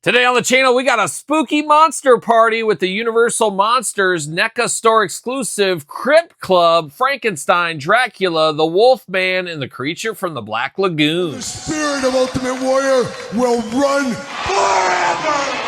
Today on the channel, we got a spooky monster party with the Universal Monsters NECA store exclusive Crypt Club, Frankenstein, Dracula, the Wolfman, and the creature from the Black Lagoon. The spirit of Ultimate Warrior will run forever!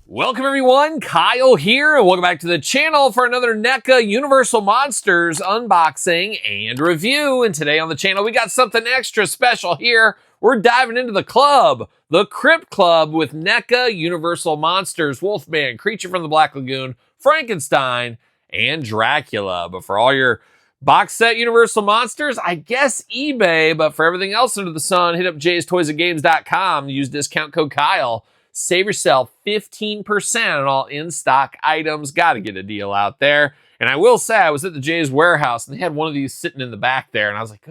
Welcome everyone, Kyle here, and welcome back to the channel for another NECA Universal Monsters unboxing and review. And today on the channel, we got something extra special here. We're diving into the club, the Crypt Club with NECA Universal Monsters, Wolfman, Creature from the Black Lagoon, Frankenstein, and Dracula. But for all your box set Universal Monsters, I guess eBay, but for everything else under the sun, hit up jaystoysandgames.com, use discount code Kyle. Save yourself 15% on all in-stock items. Got to get a deal out there. And I will say, I was at the Jay's warehouse, and they had one of these sitting in the back there, and I was like,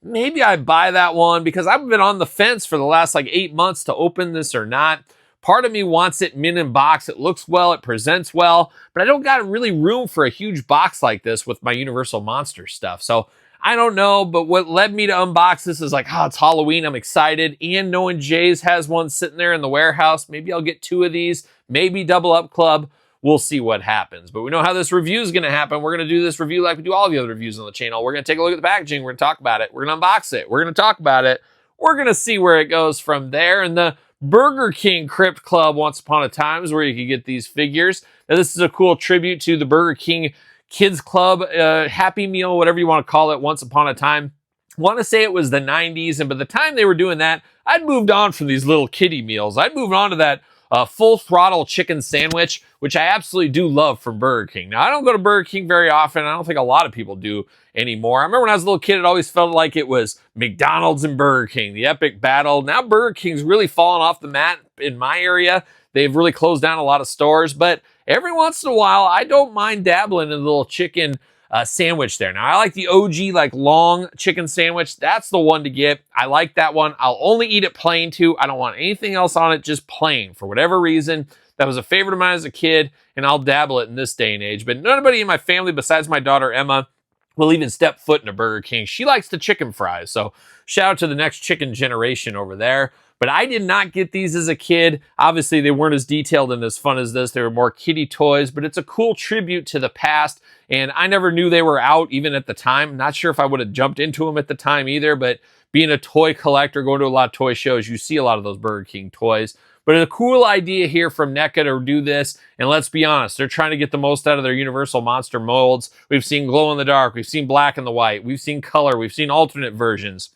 maybe I buy that one, because I've been on the fence for the last, 8 months to open this or not. Part of me wants it mint in box. It looks well, it presents well, but I don't got really room for a huge box like this with my Universal Monster stuff. So I don't know, but what led me to unbox this is it's Halloween. I'm excited. And knowing Jay's has one sitting there in the warehouse, maybe I'll get 2 of these, maybe double up club. We'll see what happens. But we know how this review is going to happen. We're going to do this review like we do all the other reviews on the channel. We're going to take a look at the packaging. We're going to talk about it. We're going to unbox it. We're going to talk about it. We're going to see where it goes from there. And the Burger King Crypt Club once upon a time is where you could get these figures. Now, this is a cool tribute to the Burger King Kids Club, Happy Meal, whatever you want to call it, once upon a time. I want to say it was the 90s, and by the time they were doing that, I'd moved on from these little kiddie meals. I'd moved on to that full throttle chicken sandwich, which I absolutely do love from Burger King. Now, I don't go to Burger King very often. I don't think a lot of people do anymore. I remember when I was a little kid, it always felt like it was McDonald's and Burger King, the epic battle. Now Burger King's really fallen off the mat in my area. They've really closed down a lot of stores, but every once in a while, I don't mind dabbling in a little chicken sandwich there. Now, I like the OG, long chicken sandwich. That's the one to get. I like that one. I'll only eat it plain, too. I don't want anything else on it, just plain. For whatever reason, that was a favorite of mine as a kid, and I'll dabble it in this day and age. But nobody in my family, besides my daughter, Emma, will even step foot in a Burger King. She likes the chicken fries, so shout out to the next chicken generation over there. But I did not get these as a kid. Obviously, they weren't as detailed and as fun as this. They were more kiddie toys, but it's a cool tribute to the past. And I never knew they were out even at the time. Not sure if I would have jumped into them at the time either, but being a toy collector, going to a lot of toy shows, you see a lot of those Burger King toys. But a cool idea here from NECA to do this. And let's be honest, they're trying to get the most out of their Universal Monster molds. We've seen glow in the dark. We've seen black and the white. We've seen color. We've seen alternate versions.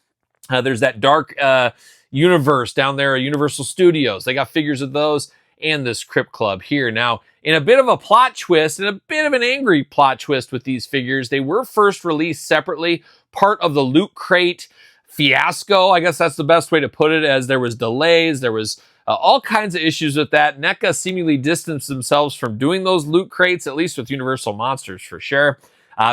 There's that dark universe down there at Universal Studios. They got figures of those and this Crypt Club here. Now, in a bit of a plot twist, and a bit of an angry plot twist with these figures, they were first released separately, part of the Loot Crate fiasco. I guess that's the best way to put it, as there was delays, there was all kinds of issues with that. NECA seemingly distanced themselves from doing those Loot Crates, at least with Universal Monsters for sure.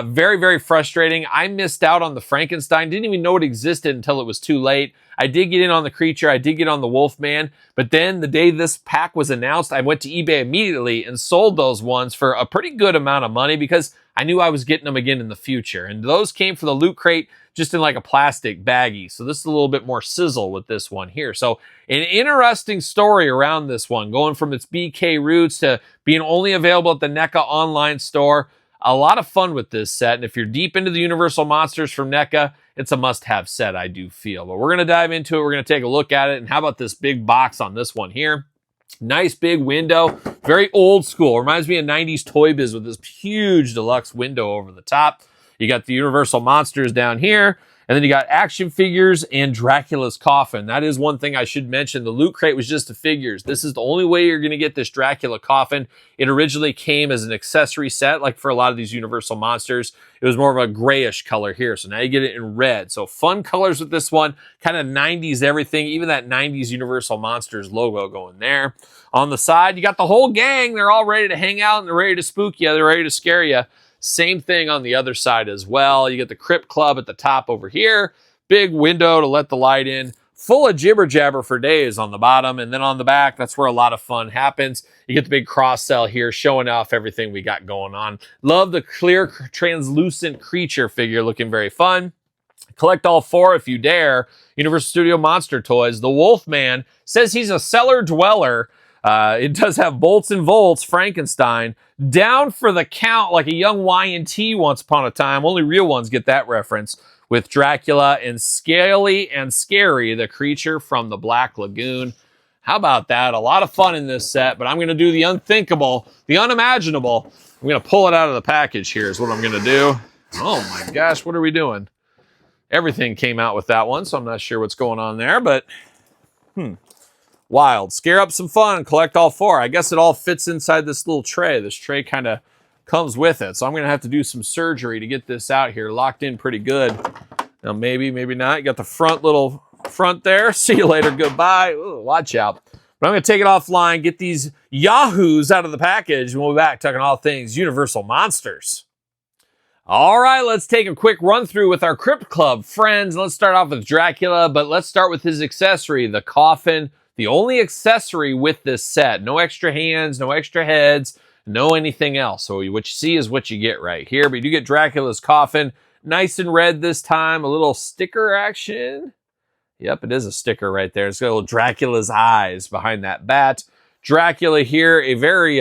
Very, very frustrating. I missed out on the Frankenstein. Didn't even know it existed until it was too late. I did get in on the creature. I did get on the Wolfman. But then the day this pack was announced, I went to eBay immediately and sold those ones for a pretty good amount of money, because I knew I was getting them again in the future. And those came for the Loot Crate just in a plastic baggie. So this is a little bit more sizzle with this one here. So an interesting story around this one, going from its BK roots to being only available at the NECA online store. A lot of fun with this set, and if you're deep into the Universal Monsters from NECA, it's a must-have set, I do feel. But we're going to dive into it. We're going to take a look at it, and how about this big box on this one here? Nice big window, very old school. Reminds me of 90s Toy Biz with this huge deluxe window over the top. You got the Universal Monsters down here, And then you got action figures and Dracula's coffin. That is one thing I should mention. The loot crate was just the figures. This is the only way you're going to get this Dracula coffin. It originally came as an accessory set, like for a lot of these Universal Monsters. It was more of a grayish color here. So now you get it in red. So fun colors with this one. Kind of 90s everything. Even that 90s Universal Monsters logo going there. On the side, you got the whole gang. They're all ready to hang out and they're ready to spook you. They're ready to scare you. Same thing on the other side as well. You get the Crypt Club at the top over here. Big window to let the light in. Full of jibber jabber for days on the bottom. And then on the back, that's where a lot of fun happens. You get the big cross cell here showing off everything we got going on. Love the clear translucent creature figure, looking very fun. Collect all 4 if you dare. Universal Studio Monster Toys. The Wolfman says he's a cellar dweller. It does have bolts and volts, Frankenstein. Down for the count like a young Y&T once upon a time. Only real ones get that reference. With Dracula and Scaly and Scary, the creature from the Black Lagoon. How about that? A lot of fun in this set, but I'm going to do the unthinkable, the unimaginable. I'm going to pull it out of the package here is what I'm going to do. Oh my gosh, what are we doing? Everything came out with that one, so I'm not sure what's going on there, but wild. Scare up some fun and collect all 4. I guess it all fits inside this little tray. This tray kind of comes with it. So I'm going to have to do some surgery to get this out here. Locked in pretty good. Now maybe, maybe not. You got the front there. See you later. Goodbye. Ooh, watch out. But I'm going to take it offline, get these yahoos out of the package, and we'll be back talking all things Universal Monsters. All right, let's take a quick run through with our Crypt Club friends. Let's start off with Dracula, but let's start with his accessory, the coffin. The only accessory with this set. No extra hands, no extra heads, no anything else. So what you see is what you get right here. But you do get Dracula's coffin. Nice and red this time. A little sticker action. Yep, it is a sticker right there. It's got a little Dracula's eyes behind that bat. Dracula here, a very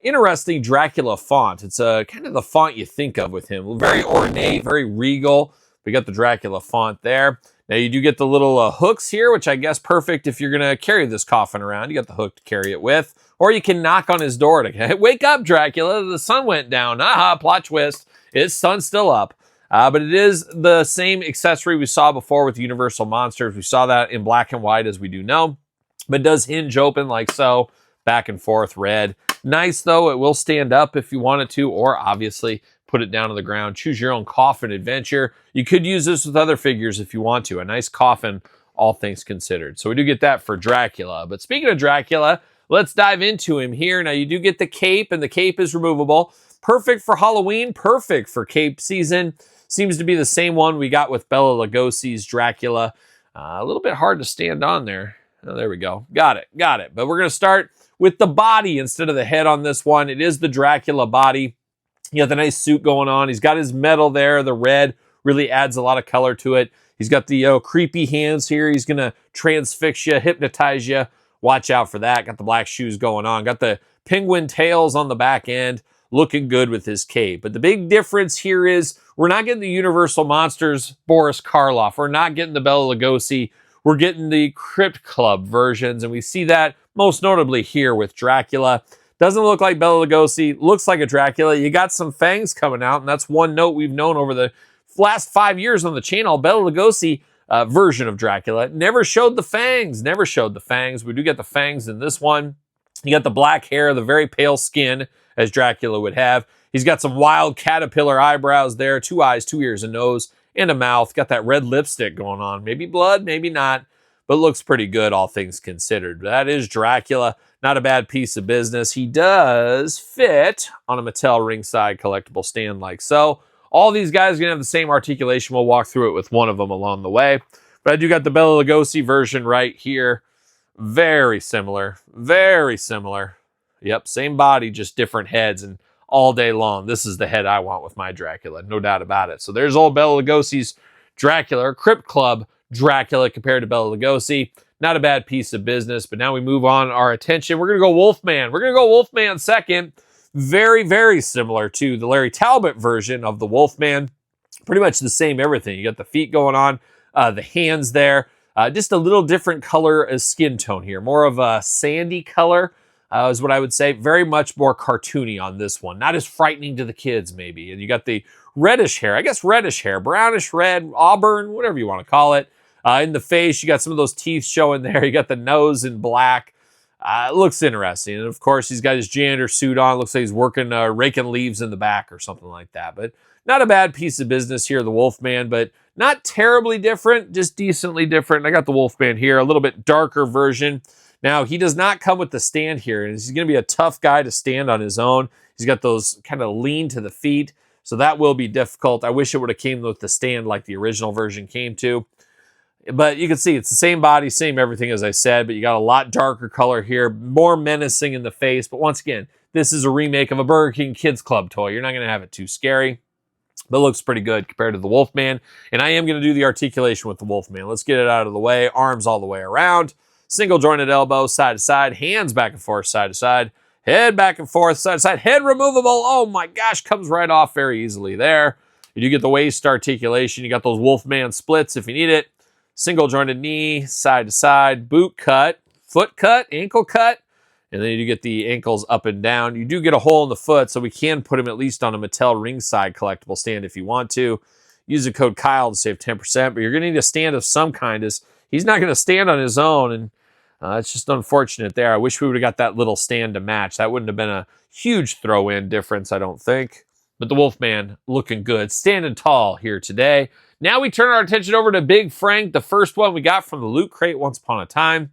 interesting Dracula font. It's kind of the font you think of with him. Very ornate, very regal. We got the Dracula font there. Now you do get the little hooks here, which I guess perfect if you're going to carry this coffin around. You got the hook to carry it with. Or you can knock on his door to, wake up, Dracula, the sun went down. Aha, plot twist. His sun's still up. But it is the same accessory we saw before with Universal Monsters. We saw that in black and white, as we do know. But it does hinge open like so, back and forth, red. Nice, though. It will stand up if you wanted to, or obviously put it down on the ground. Choose your own coffin adventure. You could use this with other figures if you want to. A nice coffin, all things considered. So we do get that for Dracula. But speaking of Dracula, let's dive into him here. Now you do get the cape, and the cape is removable. Perfect for Halloween, perfect for cape season. Seems to be the same one we got with Bela Lugosi's Dracula. A little bit hard to stand on there. Oh, there we go. Got it. But we're going to start with the body instead of the head on this one. It is the Dracula body. You got the nice suit going on. He's got his metal there. The red really adds a lot of color to it. He's got the creepy hands here. He's going to transfix you, hypnotize you. Watch out for that. Got the black shoes going on. Got the penguin tails on the back end. Looking good with his cape. But the big difference here is we're not getting the Universal Monsters Boris Karloff. We're not getting the Bela Lugosi. We're getting the Crypt Club versions. And we see that most notably here with Dracula. Doesn't look like Bela Lugosi. Looks like a Dracula. You got some fangs coming out. And that's one note we've known over the last 5 years on the channel. Bela Lugosi version of Dracula never showed the fangs. We do get the fangs in this one. You got the black hair, the very pale skin, as Dracula would have. He's got some wild caterpillar eyebrows there, 2 eyes, 2 ears, a nose, and a mouth. Got that red lipstick going on. Maybe blood, maybe not, but looks pretty good, all things considered. That is Dracula. Not a bad piece of business. He does fit on a Mattel ringside collectible stand like so. All these guys are going to have the same articulation. We'll walk through it with one of them along the way. But I do got the Bela Lugosi version right here. Very similar. Yep, same body, just different heads, and all day long, this is the head I want with my Dracula, no doubt about it. So there's old Bela Lugosi's Dracula, or Crypt Club Dracula compared to Bela Lugosi. Not a bad piece of business, but now we move on our attention. We're going to go Wolfman. We're going to go Wolfman second. Very, very similar to the Larry Talbot version of the Wolfman. Pretty much the same everything. You got the feet going on, the hands there. Just a little different color as skin tone here. More of a sandy color. Is what I would say. Very much more cartoony on this one. Not as frightening to the kids, maybe. And you got the reddish hair. I guess reddish hair, brownish red, auburn, whatever you want to call it. In the face, you got some of those teeth showing there. You got the nose in black. It looks interesting. And of course, he's got his janitor suit on. Looks like he's working, raking leaves in the back or something like that. But not a bad piece of business here, the Wolfman, but not terribly different, just decently different. I got the Wolfman here, a little bit darker version. Now, he does not come with the stand here, and he's going to be a tough guy to stand on his own. He's got those kind of lean to the feet, so that will be difficult. I wish it would have came with the stand like the original version came to. But you can see it's the same body, same everything as I said, but you got a lot darker color here, more menacing in the face. But once again, this is a remake of a Burger King Kids Club toy. You're not going to have it too scary, but it looks pretty good compared to the Wolfman. And I am going to do the articulation with the Wolfman. Let's get it out of the way. Arms all the way around. Single jointed elbow, side to side. Hands back and forth, side to side. Head back and forth, side to side. Head removable. Oh my gosh, comes right off very easily there. You do get the waist articulation. You got those Wolfman splits if you need it. Single jointed knee, side to side, boot cut, foot cut, ankle cut, and then you get the ankles up and down. You do get a hole in the foot, so we can put him at least on a Mattel ringside collectible stand if you want to. Use the code Kyle to save 10%, but you're going to need a stand of some kind. He's not going to stand on his own, and it's just unfortunate there. I wish we would have got that little stand to match. That wouldn't have been a huge throw-in difference, I don't think. But the Wolfman looking good, standing tall here today. Now we turn our attention over to Big Frank, the first one we got from the Loot Crate once upon a time.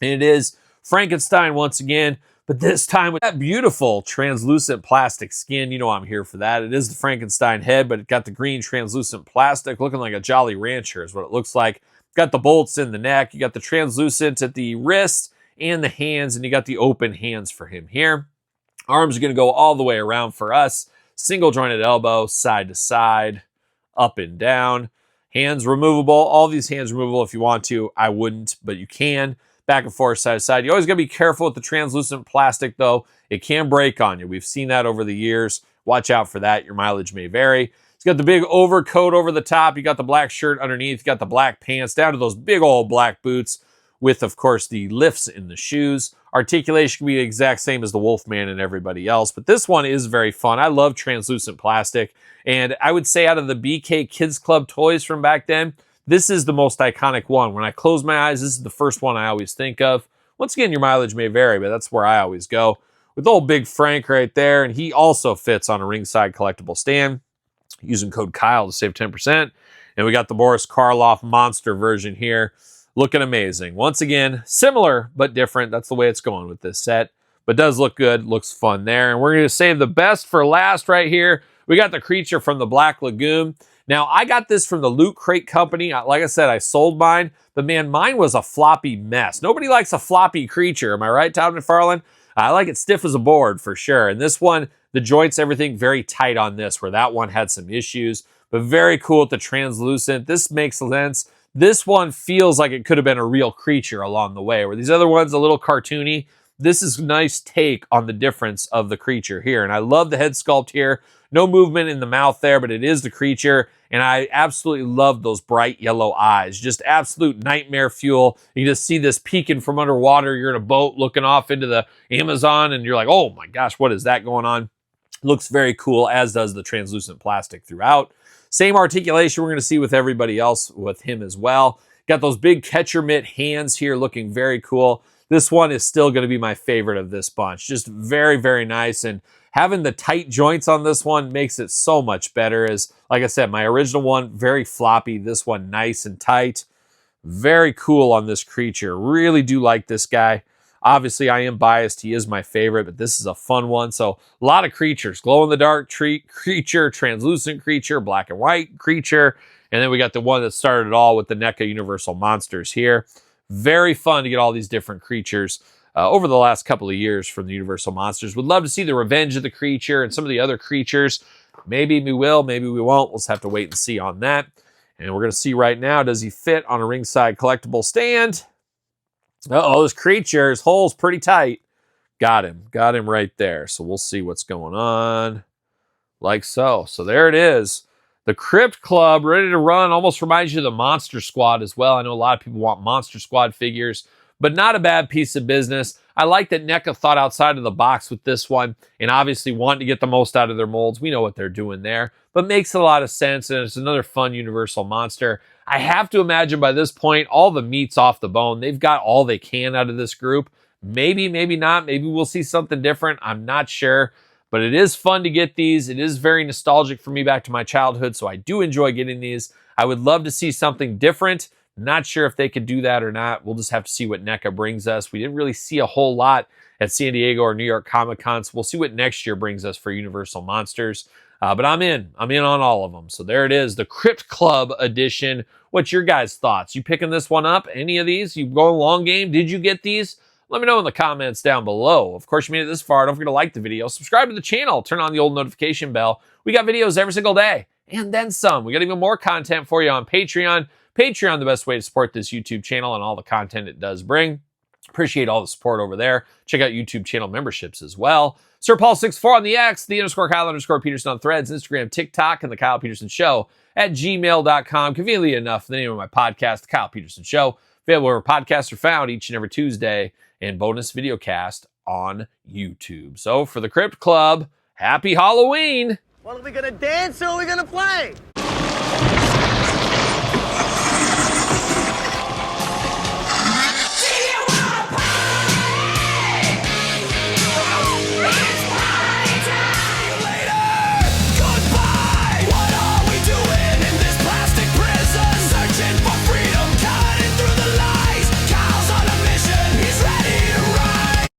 And it is Frankenstein once again, but this time with that beautiful translucent plastic skin. You know I'm here for that. It is the Frankenstein head, but it got the green translucent plastic looking like a Jolly Rancher is what it looks like. Got the bolts in the neck. You got the translucent at the wrists and the hands, and you got the open hands for him here. Arms are going to go all the way around for us. Single jointed elbow, side to side, up and down. Hands removable. All these hands removable if you want to. I wouldn't, but you can. Back and forth, side to side. You always got to be careful with the translucent plastic, though. It can break on you. We've seen that over the years. Watch out for that. Your mileage may vary. He's got the big overcoat over the top. You got the black shirt underneath. You got the black pants down to those big old black boots with, of course, the lifts in the shoes. Articulation can be the exact same as the Wolfman and everybody else, but this one is very fun. I love translucent plastic, and I would say out of the BK Kids Club toys from back then, this is the most iconic one. When I close my eyes, this is the first one I always think of. Once again, your mileage may vary, but that's where I always go. With old Big Frank right there, and he also fits on a ringside collectible stand. Using code Kyle to save 10%. And we got the Boris Karloff monster version here. Looking amazing. Once again, similar but different. That's the way it's going with this set. But does look good. Looks fun there. And we're going to save the best for last right here. We got the creature from the Black Lagoon. Now, I got this from the Loot Crate Company. Like I said, I sold mine. But man, mine was a floppy mess. Nobody likes a floppy creature. Am I right, Todd McFarlane? I like it stiff as a board for sure. And this one, the joints, everything very tight on this, where that one had some issues. But very cool with the translucent. This makes sense. This one feels like it could have been a real creature along the way, where these other ones a little cartoony. This is a nice take on the difference of the creature here. And I love the head sculpt here. No movement in the mouth there, but it is the creature. And I absolutely love those bright yellow eyes. Just absolute nightmare fuel. You just see this peeking from underwater. You're in a boat looking off into the Amazon, and you're like, oh my gosh, what is that going on? Looks very cool, as does the translucent plastic throughout. Same articulation we're going to see with everybody else with him as well. Got those big catcher mitt hands here looking very cool. This one is still going to be my favorite of this bunch. Just very, very nice. And having the tight joints on this one makes it so much better. As, like I said, my original one, very floppy. This one, nice and tight. Very cool on this creature. Really do like this guy. Obviously, I am biased. He is my favorite, but this is a fun one. So a lot of creatures. Glow-in-the-dark creature, translucent creature, black and white creature. And then we got the one that started it all with the NECA Universal Monsters here. Very fun to get all these different creatures over the last couple of years from the Universal Monsters. Would love to see the Revenge of the Creature and some of the other creatures. Maybe we will, maybe we won't. We'll just have to wait and see on that. And we're going to see right now, does he fit on a ringside collectible stand? Uh-oh, this creature, his hole's pretty tight. Got him right there. So we'll see what's going on. Like so. So there it is. The Crypt Club, ready to run. Almost reminds you of the Monster Squad as well. I know a lot of people want Monster Squad figures. but not a bad piece of business. I like that NECA thought outside of the box with this one, and obviously wanting to get the most out of their molds. We know what they're doing there, but makes a lot of sense, and it's another fun Universal monster. I have to imagine by this point, all the meat's off the bone. They've got all they can out of this group. Maybe, maybe not. Maybe we'll see something different. I'm not sure. But it is fun to get these. It is very nostalgic for me back to my childhood, so I do enjoy getting these. I would love to see something different. Not sure if they could do that or not. We'll just have to see what NECA brings us. We didn't really see a whole lot at San Diego or New York Comic Con, so we'll see what next year brings us for Universal Monsters. But I'm in. I'm in on all of them. So there it is, the Crypt Club edition. What's your guys' thoughts? You picking this one up? Any of these? You going long game? Did you get these? Let me know in the comments down below. Of course, you made it this far. Don't forget to like the video, subscribe to the channel, turn on the old notification bell. We got videos every single day, and then some. We got even more content for you on Patreon. Patreon, the best way to support this YouTube channel and all the content it does bring. Appreciate all the support over there. Check out YouTube channel memberships as well. Sir Paul64 on the X, _Kyle_Peterson on Threads, Instagram, TikTok, and the Kyle Peterson Show at gmail.com. Conveniently enough, the name of my podcast, The Kyle Peterson Show, available where podcasts are found each and every Tuesday, and bonus video cast on YouTube. So for the Crypt Club, happy Halloween! Well, are we gonna dance or are we gonna play?